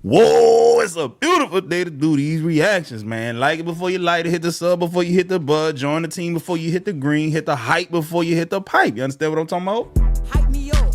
Whoa, it's a beautiful day to do these reactions, man. Like it before you light it, hit the sub before you hit the bud, join the team before you hit the green, hit the hype before you hit the pipe. You understand what I'm talking about? Hype me up.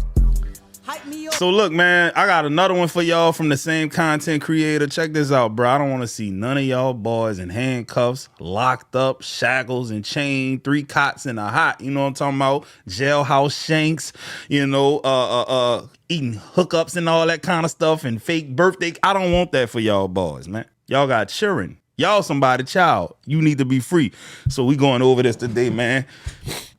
Hype me up. So look, man, I got another one for y'all from the same content creator. Check this out, bro. I don't want to see none of y'all boys in handcuffs, locked up, shackles and chained, 3 cots in a hot, you know what I'm talking about? Jailhouse shanks, you know, eating hookups and all that kind of stuff and fake birthday. I don't want that for y'all boys, man. Y'all got children. Y'all somebody child. You need to be free. So we going over this today, man.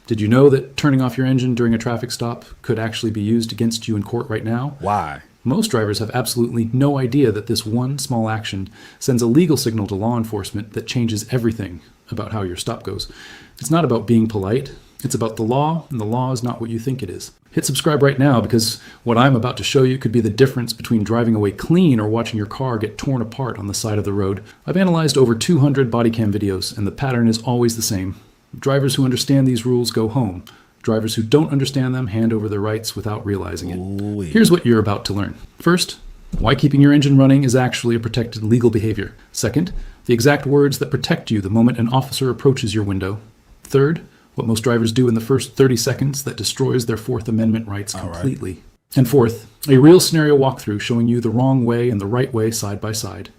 Did you know that turning off your engine during a traffic stop could actually be used against you in court right now? Why? Most drivers have absolutely no idea that this one small action sends a legal signal to law enforcement that changes everything about how your stop goes. It's not about being polite. It's about the law, and the law is not what you think it is. Hit subscribe right now, because what I'm about to show you could be the difference between driving away clean or watching your car get torn apart on the side of the road. I've analyzed over 200 body cam videos, and the pattern is always the same. Drivers who understand these rules go home. Drivers who don't understand them hand over their rights without realizing it. Ooh. Here's what you're about to learn. First, why keeping your engine running is actually a protected legal behavior. Second, the exact words that protect you the moment an officer approaches your window. Third, what most drivers do in the first 30 seconds that destroys their Fourth Amendment rights completely. Right. And fourth, a real scenario walkthrough showing you the wrong way and the right way side by side.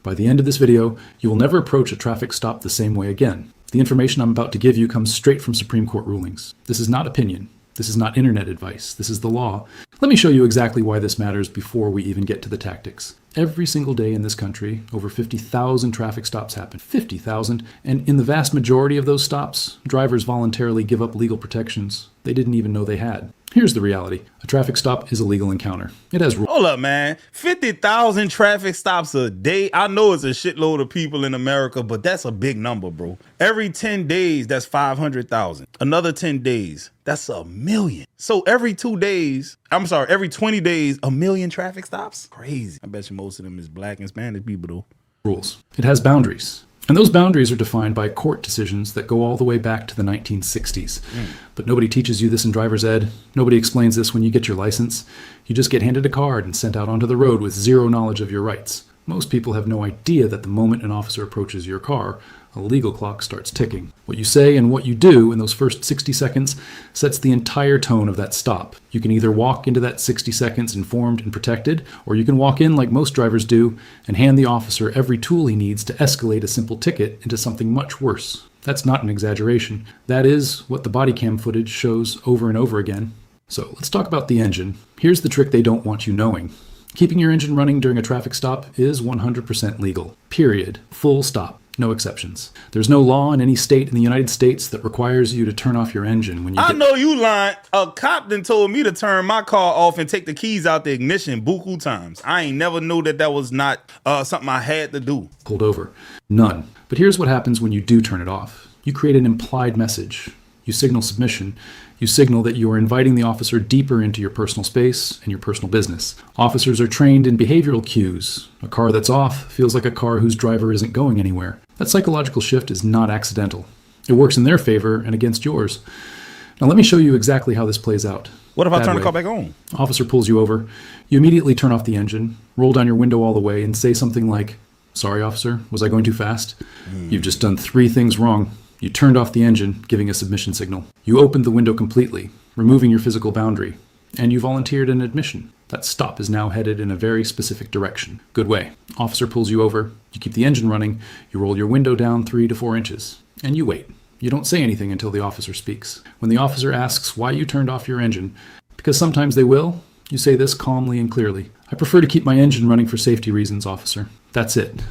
By the end of this video, you will never approach a traffic stop the same way again. The information I'm about to give you comes straight from Supreme Court rulings. This is not opinion. This is not internet advice. This is the law. Let me show you exactly why this matters before we even get to the tactics. Every single day in this country, over 50,000 traffic stops happen. 50,000. And in the vast majority of those stops, drivers voluntarily give up legal protections they didn't even know they had. Here's the reality. A traffic stop is a legal encounter. It has rules. Hold up, man. 50,000 traffic stops a day. I know it's a shitload of people in America, but that's a big number, bro. Every 10 days, that's 500,000. Another 10 days, that's 1 million. So every 20 days, a million traffic stops? Crazy. I bet you most of them is black and Spanish people, though. Rules. It has boundaries. And those boundaries are defined by court decisions that go all the way back to the 1960s. But nobody teaches you this in driver's ed. Nobody explains this when you get your license. You just get handed a card and sent out onto the road with zero knowledge of your rights. Most people have no idea that the moment an officer approaches your car, a legal clock starts ticking. What you say and what you do in those first 60 seconds sets the entire tone of that stop. You can either walk into that 60 seconds informed and protected, or you can walk in like most drivers do and hand the officer every tool he needs to escalate a simple ticket into something much worse. That's not an exaggeration. That is what the body cam footage shows over and over again. So let's talk about the engine. Here's the trick they don't want you knowing. Keeping your engine running during a traffic stop is 100% legal. Period. Full stop. No exceptions. There's no law in any state in the United States that requires you to turn off your engine when you I know you lying. A cop done told me to turn my car off and take the keys out the ignition buku times. I ain't never knew that was not something I had to do. Pulled over. None. But here's what happens when you do turn it off. You create an implied message. You signal submission. You signal that you are inviting the officer deeper into your personal space and your personal business. Officers are trained in behavioral cues. A car that's off feels like a car whose driver isn't going anywhere. That psychological shift is not accidental. It works in their favor and against yours. Now let me show you exactly how this plays out. What if I turn the car back on? Officer pulls you over. You immediately turn off the engine, roll down your window all the way, and say something like, "Sorry, officer, was I going too fast?" You've just done 3 things wrong. You turned off the engine, giving a submission signal. You opened the window completely, removing your physical boundary. And you volunteered an admission. That stop is now headed in a very specific direction. Good way. Officer pulls you over. You keep the engine running. You roll your window down 3 to 4 inches. And you wait. You don't say anything until the officer speaks. When the officer asks why you turned off your engine, because sometimes they will, you say this calmly and clearly. "I prefer to keep my engine running for safety reasons, officer." That's it.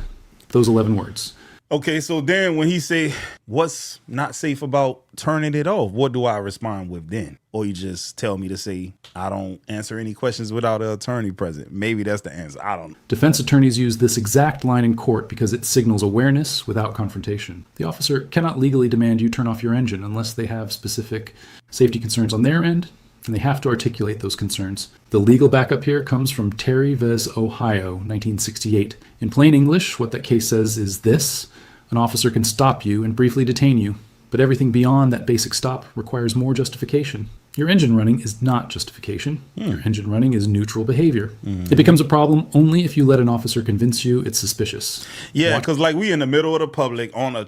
Those 11 words. Okay, so then when he say, what's not safe about turning it off, what do I respond with then? Or you just tell me to say, I don't answer any questions without an attorney present. Maybe that's the answer. I don't know. Defense attorneys use this exact line in court because it signals awareness without confrontation. The officer cannot legally demand you turn off your engine unless they have specific safety concerns on their end, and they have to articulate those concerns. The legal backup here comes from Terry vs. Ohio, 1968. In plain English, what that case says is this: an officer can stop you and briefly detain you, but everything beyond that basic stop requires more justification. Your engine running is not justification. Your engine running is neutral behavior. It becomes a problem only if you let an officer convince you it's suspicious. Yeah, because like we in the middle of the public on a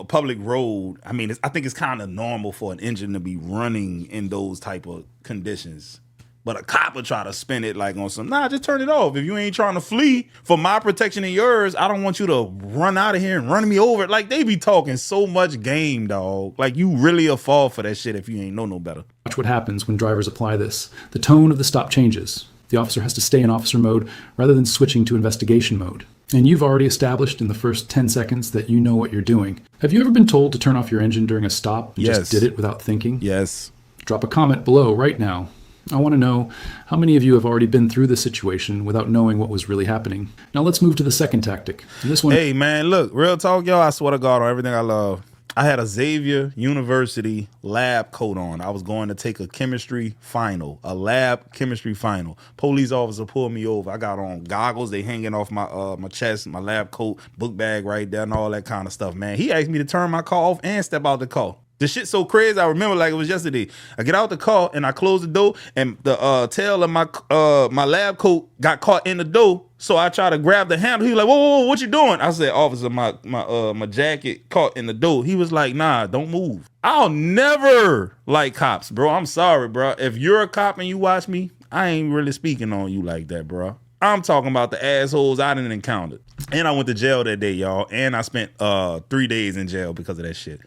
public road. I mean, I think it's kind of normal for an engine to be running in those type of conditions. But a cop would try to spin it like on some, nah, just turn it off. If you ain't trying to flee for my protection and yours, I don't want you to run out of here and run me over. Like, they be talking so much game, dog. Like, you really a fall for that shit if you ain't know no better. Watch what happens when drivers apply this. The tone of the stop changes. The officer has to stay in officer mode rather than switching to investigation mode. And you've already established in the first 10 seconds that you know what you're doing. Have you ever been told to turn off your engine during a stop and just did it without thinking? Yes. Drop a comment below right now. I want to know how many of you have already been through this situation without knowing what was really happening. Now let's move to the second tactic. And this one. Hey, man, look, real talk, y'all. I swear to God on everything I love. I had a Xavier University lab coat on. I was going to take a chemistry final, a lab chemistry final. Police officer pulled me over. I got on goggles. They hanging off my chest, my lab coat, book bag right there, and all that kind of stuff, man. He asked me to turn my car off and step out the car. The shit's so crazy. I remember like it was yesterday. I get out the car and I close the door, and the tail of my lab coat got caught in the door. So I try to grab the handle. He was like, whoa, what you doing? I said, officer, my jacket caught in the door. He was like, nah, don't move. I'll never like cops, bro. I'm sorry, bro. If you're a cop and you watch me, I ain't really speaking on you like that, bro. I'm talking about the assholes I didn't encounter. And I went to jail that day, y'all. And I spent 3 days in jail because of that shit.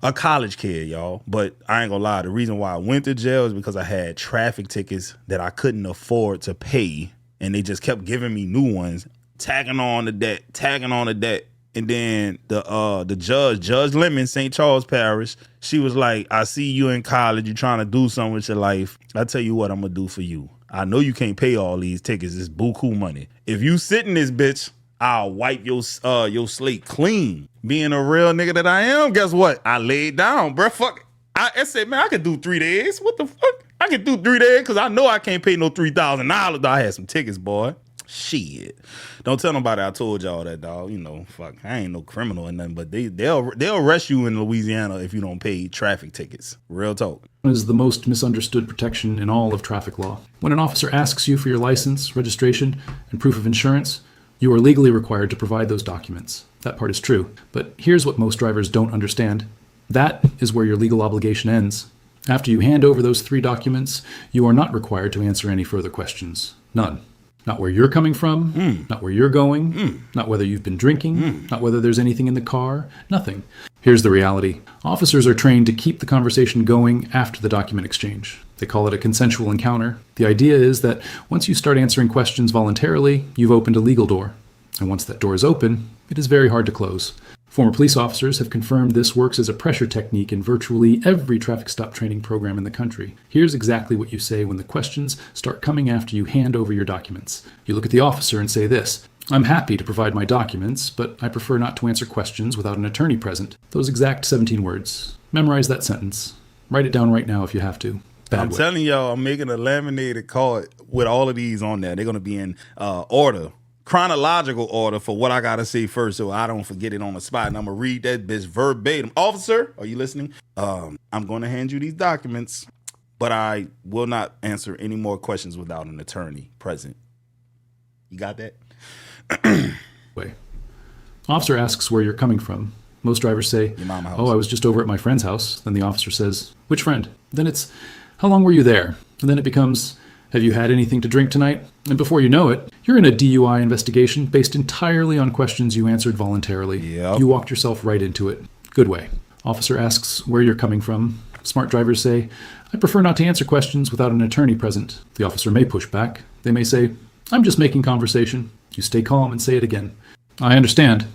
A college kid, y'all. But I ain't gonna lie. The reason why I went to jail is because I had traffic tickets that I couldn't afford to pay. And they just kept giving me new ones, tagging on the debt. And then the Judge Lemon, St. Charles Parish, she was like, I see you in college. You're trying to do something with your life. I tell you what I'm going to do for you. I know you can't pay all these tickets. It's buku money. If you sit in this bitch, I'll wipe your slate clean. Being a real nigga that I am, guess what? I laid down, bruh. Fuck. I said, man, I could do 3 days. What the fuck? I could do 3 days because I know I can't pay no $3,000. I had some tickets, boy. Shit. Don't tell nobody I told y'all that, dog. You know, fuck. I ain't no criminal or nothing, but they'll arrest you in Louisiana if you don't pay traffic tickets. Real talk. Is the most misunderstood protection in all of traffic law. When an officer asks you for your license, registration, and proof of insurance, you are legally required to provide those documents. That part is true. But here's what most drivers don't understand. That is where your legal obligation ends. After you hand over those 3 documents, you are not required to answer any further questions. None. Not where you're coming from, not where you're going, not whether you've been drinking, not whether there's anything in the car, nothing. Here's the reality. Officers are trained to keep the conversation going after the document exchange. They call it a consensual encounter. The idea is that once you start answering questions voluntarily, you've opened a legal door. And once that door is open, it is very hard to close. Former police officers have confirmed this works as a pressure technique in virtually every traffic stop training program in the country. Here's exactly what you say when the questions start coming after you hand over your documents. You look at the officer and say this: I'm happy to provide my documents, but I prefer not to answer questions without an attorney present. Those exact 17 words. Memorize that sentence. Write it down right now if you have to. I'm telling y'all, I'm making a laminated card with all of these on there. They're going to be in order. Chronological order for what I gotta say first, so I don't forget it on the spot. And I'm gonna read that bitch verbatim. Officer, are you listening? I'm gonna hand you these documents, but I will not answer any more questions without an attorney present. You got that? Way. Officer asks where you're coming from. Most drivers say, Your mama house. Oh, I was just over at my friend's house. Then the officer says, which friend? Then it's, how long were you there? And then it becomes, have you had anything to drink tonight? And before you know it, you're in a DUI investigation based entirely on questions you answered voluntarily. Yep. You walked yourself right into it. Good way. Officer asks where you're coming from. Smart drivers say, I prefer not to answer questions without an attorney present. The officer may push back. They may say, I'm just making conversation. You stay calm and say it again. I understand,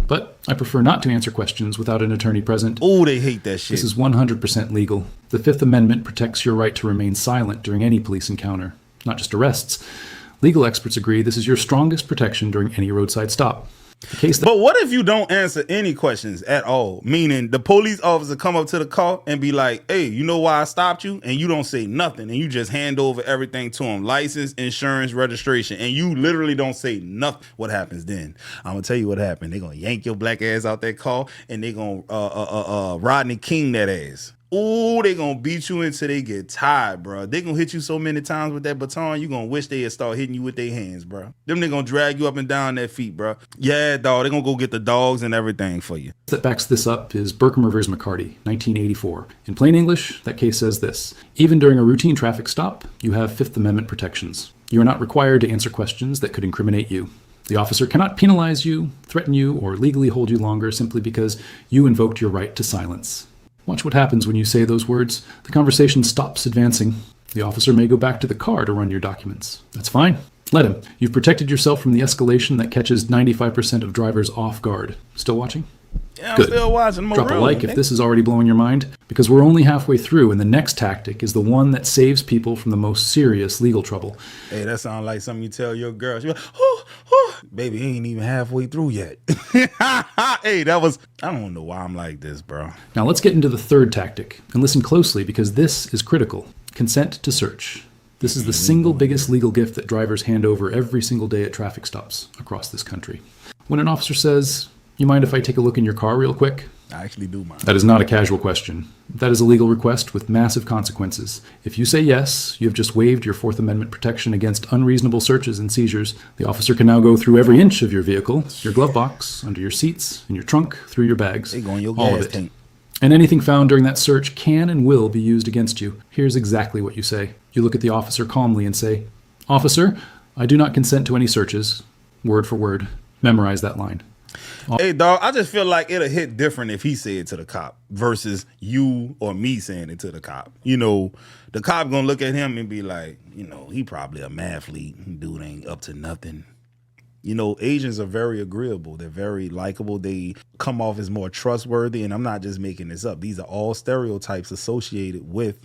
but I prefer not to answer questions without an attorney present. Oh, they hate that shit. This is 100% legal. The Fifth Amendment protects your right to remain silent during any police encounter, not just arrests. Legal experts agree this is your strongest protection during any roadside stop. But what if you don't answer any questions at all? Meaning the police officer come up to the car and be like, hey, you know why I stopped you? And you don't say nothing. And you just hand over everything to him. License, insurance, registration. And you literally don't say nothing. What happens then? I'm going to tell you what happened. They're going to yank your black ass out that car and they're going to Rodney King that ass. Ooh, they gonna beat you until they get tired, bro. They gonna hit you so many times with that baton, you gonna wish they had start hitting you with their hands, bro. Them they gonna drag you up and down their feet, bro. Yeah, dog, they gonna go get the dogs and everything for you. That backs this up is Berkham vs. McCarty, 1984. In plain English, that case says this: even during a routine traffic stop, you have Fifth Amendment protections. You are not required to answer questions that could incriminate you. The officer cannot penalize you, threaten you, or legally hold you longer simply because you invoked your right to silence. Watch what happens when you say those words. The conversation stops advancing. The officer may go back to the car to run your documents. That's fine. Let him. You've protected yourself from the escalation that catches 95% of drivers off guard. Still watching? Yeah, I'm Good. still watching. Drop a like if this is already blowing your mind, because we're only halfway through, and the next tactic is the one that saves people from the most serious legal trouble. Hey, that sounds like something you tell your girl. She's like, oh, baby, he ain't even halfway through yet. Hey, I don't know why I'm like this, bro. Now let's get into the third tactic, and listen closely because this is critical. Consent to search. This is the single biggest legal gift that drivers hand over every single day at traffic stops across this country. When an officer says, "You mind if I take a look in your car real quick?" I actually do mind. That is not a casual question. That is a legal request with massive consequences. If you say yes, you have just waived your Fourth Amendment protection against unreasonable searches and seizures. The officer can now go through every inch of your vehicle, your glove box, under your seats, in your trunk, through your bags. They go in your all gas of it. tank. And anything found during that search can and will be used against you. Here's exactly what you say. You look at the officer calmly and say, "Officer, I do not consent to any searches." Word for word. Memorize that line. Hey, dog, I just feel like it'll hit different if he said it to the cop versus you or me saying it to the cop. You know, the cop gonna look at him and be like, you know, he probably a mathlete. Dude ain't up to nothing. You know, Asians are very agreeable. They're very likable. They come off as more trustworthy. And I'm not just making this up. These are all stereotypes associated with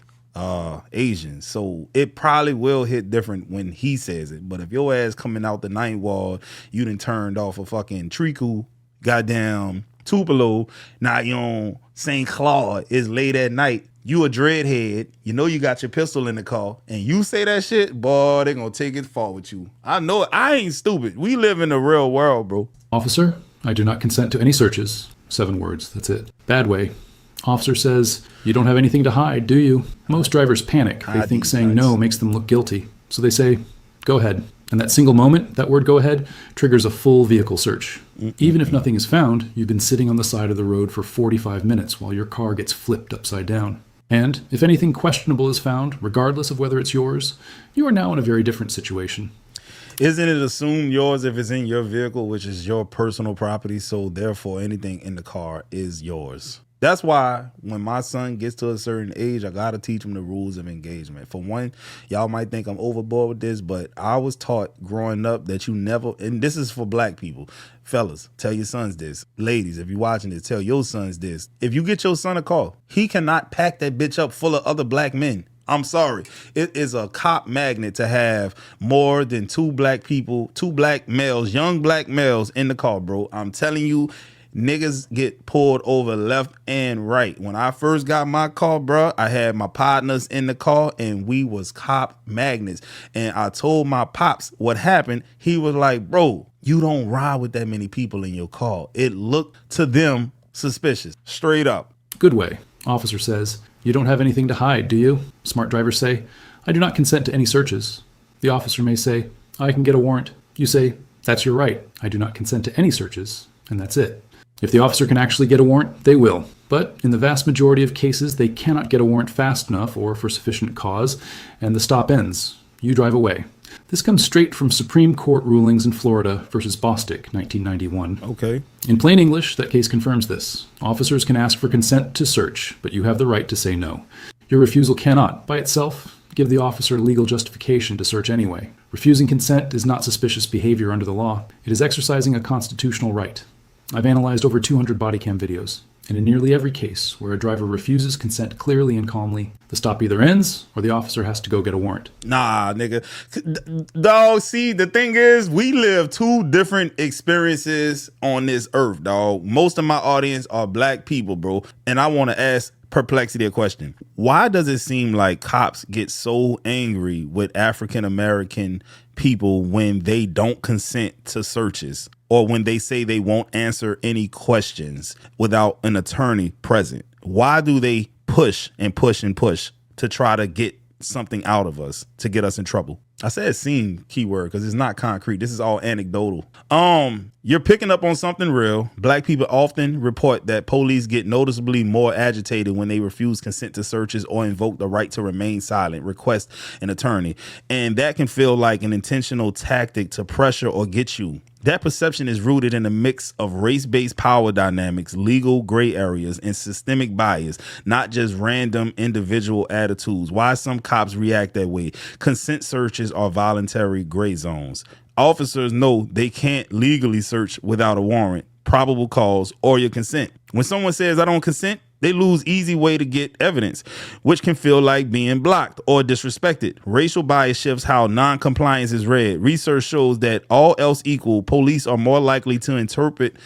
Asians. So it probably will hit different when he says it. But if your ass coming out the ninth wall, you done turned off a fucking Triku, goddamn Tupelo, now you on St. Claude, it's late at night, you a dreadhead, you know you got your pistol in the car, and you say that shit, boy, they gonna take it far with you. I know it. I ain't stupid. We live in the real world, bro. Officer, I do not consent to any searches. 7 words, that's it. Bad way. Officer says, "You don't have anything to hide, do you?" Most drivers panic. They Hide think these saying nuts. no makes them look guilty. So they say, "Go ahead." And that single moment, that word "go ahead," triggers a full vehicle search. Even if nothing is found, you've been sitting on the side of the road for 45 minutes while your car gets flipped upside down. And if anything questionable is found, regardless of whether it's yours, you are now in a very different situation. Isn't it assumed yours if it's in your vehicle, which is your personal property? So therefore, anything in the car is yours. That's why when my son gets to a certain age, I got to teach him the rules of engagement. For one, y'all might think I'm overboard with this, but I was taught growing up that you never, and this is for black people, fellas, tell your sons this. Ladies, if you're watching this, tell your sons this. If you get your son a car, he cannot pack that bitch up full of other black men. I'm sorry. It is a cop magnet to have more than 2 black people, 2 black males, young black males in the car, bro. I'm telling you, niggas get pulled over left and right. When I first got my car, bro, I had my partners in the car and we was cop magnets. And I told my pops what happened. He was like, "Bro, you don't ride with that many people in your car." It looked to them suspicious. Straight up. Good way. Officer says, "You don't have anything to hide, do you?" Smart drivers say, "I do not consent to any searches." The officer may say, "I can get a warrant." You say, "That's your right. I do not consent to any searches." And that's it. If the officer can actually get a warrant, they will. But in the vast majority of cases, they cannot get a warrant fast enough or for sufficient cause, and the stop ends. You drive away. This comes straight from Supreme Court rulings in Florida versus Bostick, 1991. Okay. In plain English, that case confirms this. Officers can ask for consent to search, but you have the right to say no. Your refusal cannot, by itself, give the officer legal justification to search anyway. Refusing consent is not suspicious behavior under the law. It is exercising a constitutional right. I've analyzed over 200 body cam videos, and in nearly every case where a driver refuses consent clearly and calmly, the stop either ends or the officer has to go get a warrant. Nah, nigga. Dog, see, the thing is, we live 2 different experiences on this earth, dog. Most of my audience are black people, bro. And I want to ask Perplexity a question. Why does it seem like cops get so angry with African American people when they don't consent to searches or when they say they won't answer any questions without an attorney present? Why do they push and push and push to try to get something out of us, to get us in trouble. I said seem keyword because it's not concrete. This is all anecdotal. You're picking up on something real. Black people often report that police get noticeably more agitated when they refuse consent to searches or invoke the right to remain silent, request an attorney. And that can feel like an intentional tactic to pressure or get you. That perception is rooted in a mix of race-based power dynamics, legal gray areas, and systemic bias, not just random individual attitudes. Why some cops react that way. Consent searches are voluntary gray zones. Officers know they can't legally search without a warrant, probable cause, or your consent. When someone says, I don't consent, they lose easy way to get evidence, which can feel like being blocked or disrespected. Racial bias shifts how non-compliance is read. Research shows that all else equal, police are more likely to interpret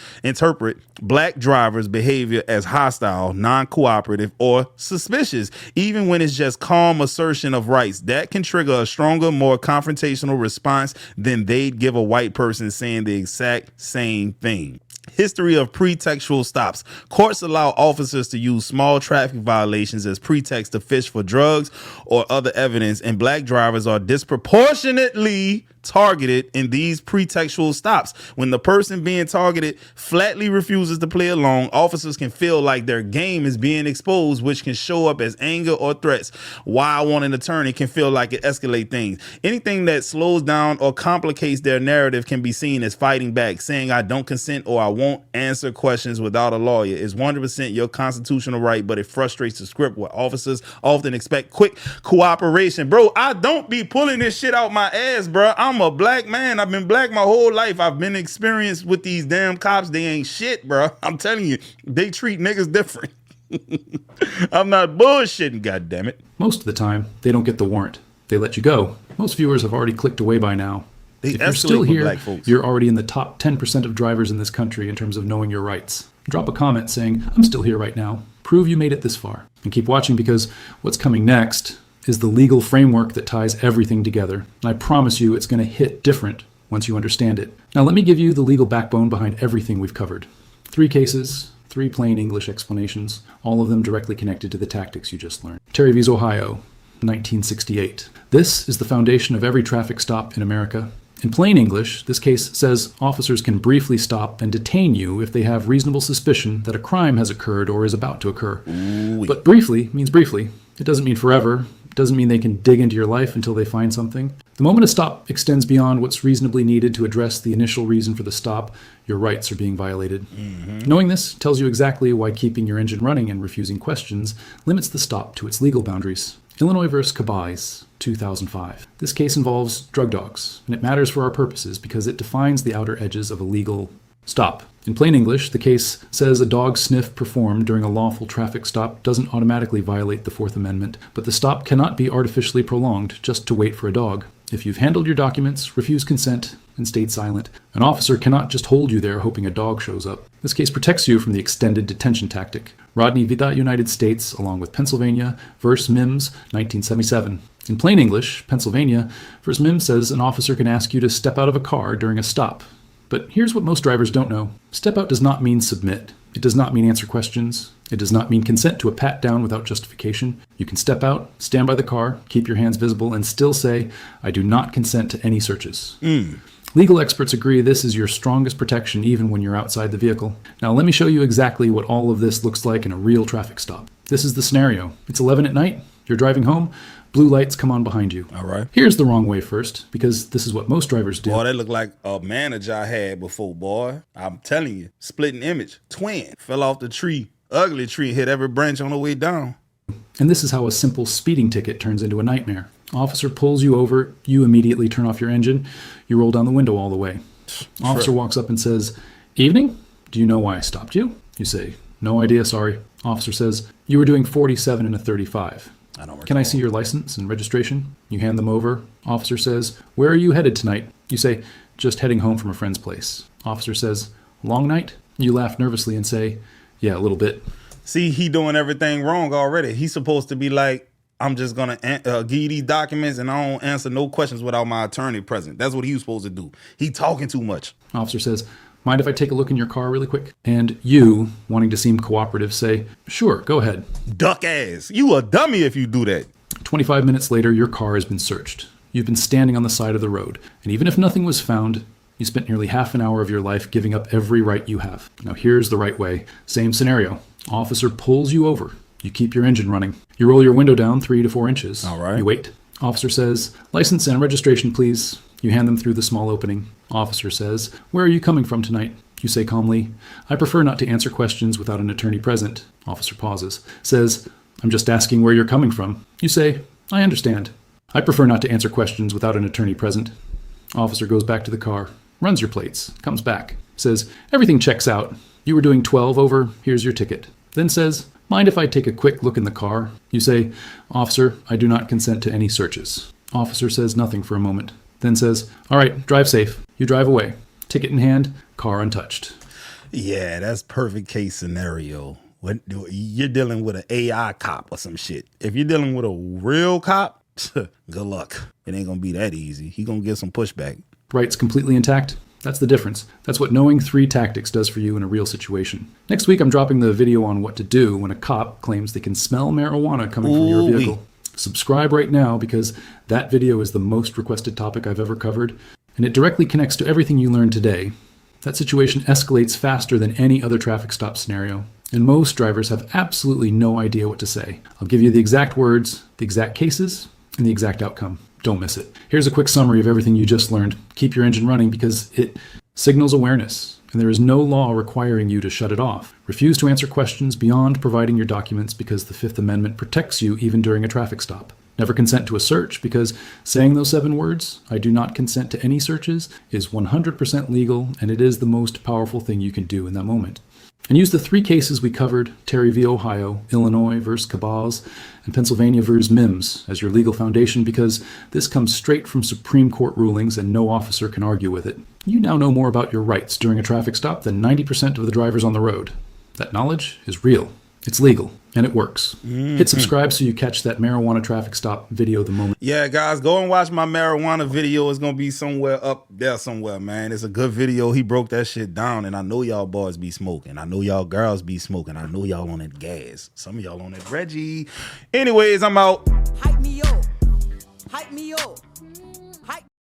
black drivers' behavior as hostile, non-cooperative, or suspicious, even when it's just calm assertion of rights. That can trigger a stronger, more confrontational response than they'd give a white person saying the exact same thing. History of pretextual stops. Courts allow officers to use small traffic violations as pretext to fish for drugs or other evidence, and black drivers are disproportionately targeted in these pretextual stops. When the person being targeted flatly refuses to play along, officers can feel like their game is being exposed, which can show up as anger or threats. Why I want an attorney can feel like it escalates things. Anything that slows down or complicates their narrative can be seen as fighting back. Saying I don't consent or I won't answer questions without a lawyer is 100% your constitutional right, but it frustrates the script where officers often expect quick cooperation. Bro, I don't be pulling this shit out my ass, bro. I'm a black man. I've been black my whole life. I've been experienced with these damn cops. They ain't shit, bro. I'm telling you, they treat niggas different. I'm not bullshitting, goddammit. Most of the time, they don't get the warrant. They let you go. Most viewers have already clicked away by now. If you're still here, you're already in the top 10% of drivers in this country in terms of knowing your rights. Drop a comment saying, I'm still here right now. Prove you made it this far. And keep watching because what's coming next is the legal framework that ties everything together. And I promise you it's going to hit different once you understand it. Now let me give you the legal backbone behind everything we've covered. 3 cases, 3 plain English explanations, all of them directly connected to the tactics you just learned. Terry vs. Ohio, 1968. This is the foundation of every traffic stop in America. In plain English, this case says officers can briefly stop and detain you if they have reasonable suspicion that a crime has occurred or is about to occur. Ooh. But briefly means briefly. It doesn't mean forever. It doesn't mean they can dig into your life until they find something. The moment a stop extends beyond what's reasonably needed to address the initial reason for the stop, your rights are being violated. Knowing this tells you exactly why keeping your engine running and refusing questions limits the stop to its legal boundaries. Illinois vs. Cabais, 2005. This case involves drug dogs, and it matters for our purposes because it defines the outer edges of a legal stop. In plain English, the case says a dog sniff performed during a lawful traffic stop doesn't automatically violate the Fourth Amendment, but the stop cannot be artificially prolonged just to wait for a dog. If you've handled your documents, refused consent, and stayed silent, an officer cannot just hold you there hoping a dog shows up. This case protects you from the extended detention tactic. Rodney v. United States, along with Pennsylvania v. Mims, 1977. In plain English, Pennsylvania v. Mims says an officer can ask you to step out of a car during a stop. But here's what most drivers don't know. Step out does not mean submit. It does not mean answer questions. It does not mean consent to a pat down without justification. You can step out, stand by the car, keep your hands visible, and still say, I do not consent to any searches. Legal experts agree this is your strongest protection even when you're outside the vehicle. Now let me show you exactly what all of this looks like in a real traffic stop. This is the scenario. It's 11 at night, you're driving home, blue lights come on behind you. All right. Here's the wrong way first, because this is what most drivers do. Boy, that looked like a manager I had before, boy. I'm telling you, splitting image, twin, fell off the tree, ugly tree, hit every branch on the way down. And this is how a simple speeding ticket turns into a nightmare. Officer pulls you over, you immediately turn off your engine, you roll down the window all the way. Officer walks up and says, Evening, do you know why I stopped you? You say, no idea, sorry. Officer says, you were doing 47 in a 35. Can I see your license and registration? You hand them over. Officer says, where are you headed tonight? You say, just heading home from a friend's place. Officer says, long night? You laugh nervously and say, yeah, a little bit. See, he doing everything wrong already. He's supposed to be like, I'm just going to give you these documents and I don't answer no questions without my attorney present. That's what he was supposed to do. He talking too much. Officer says, mind if I take a look in your car really quick? And you, wanting to seem cooperative, say, sure, go ahead. Duck ass. You a dummy if you do that. 25 minutes later, your car has been searched. You've been standing on the side of the road. And even if nothing was found, you spent nearly half an hour of your life giving up every right you have. Now here's the right way. Same scenario. Officer pulls you over. You keep your engine running. You roll your window down 3 to 4 inches. All right. You wait. Officer says, license and registration, please. You hand them through the small opening. Officer says, where are you coming from tonight? You say calmly, I prefer not to answer questions without an attorney present. Officer pauses. Says, I'm just asking where you're coming from. You say, I understand. I prefer not to answer questions without an attorney present. Officer goes back to the car, runs your plates, comes back, says, everything checks out. You were doing 12 over, here's your ticket. Then says, mind if I take a quick look in the car? You say, officer, I do not consent to any searches. Officer says nothing for a moment, then says, all right, drive safe. You drive away. Ticket in hand, car untouched. Yeah, that's perfect case scenario. When you're dealing with an AI cop or some shit. If you're dealing with a real cop, good luck. It ain't gonna be that easy. He gonna get some pushback. Rights completely intact? That's the difference. That's what knowing 3 tactics does for you in a real situation. Next week, I'm dropping the video on what to do when a cop claims they can smell marijuana coming from your vehicle. Subscribe right now because that video is the most requested topic I've ever covered, and it directly connects to everything you learned today. That situation escalates faster than any other traffic stop scenario, and most drivers have absolutely no idea what to say. I'll give you the exact words, the exact cases, and the exact outcome. Don't miss it. Here's a quick summary of everything you just learned. Keep your engine running because it signals awareness, and there is no law requiring you to shut it off. Refuse to answer questions beyond providing your documents because the Fifth Amendment protects you even during a traffic stop. Never consent to a search because saying those 7 words, I do not consent to any searches, is 100% legal, and it is the most powerful thing you can do in that moment. And use the 3 cases we covered, Terry v. Ohio, Illinois versus Cabaz, and Pennsylvania versus Mims, as your legal foundation because this comes straight from Supreme Court rulings and no officer can argue with it. You now know more about your rights during a traffic stop than 90% of the drivers on the road. That knowledge is real, it's legal, and it works. Hit subscribe so you catch that marijuana traffic stop video the moment. Yeah, guys, go and watch my marijuana video. It's going to be somewhere up there somewhere, man. It's a good video. He broke that shit down, and I know y'all boys be smoking. I know y'all girls be smoking. I know y'all on that gas. Some of y'all on that Reggie. Anyways, I'm out. Hype me up. Hype me up.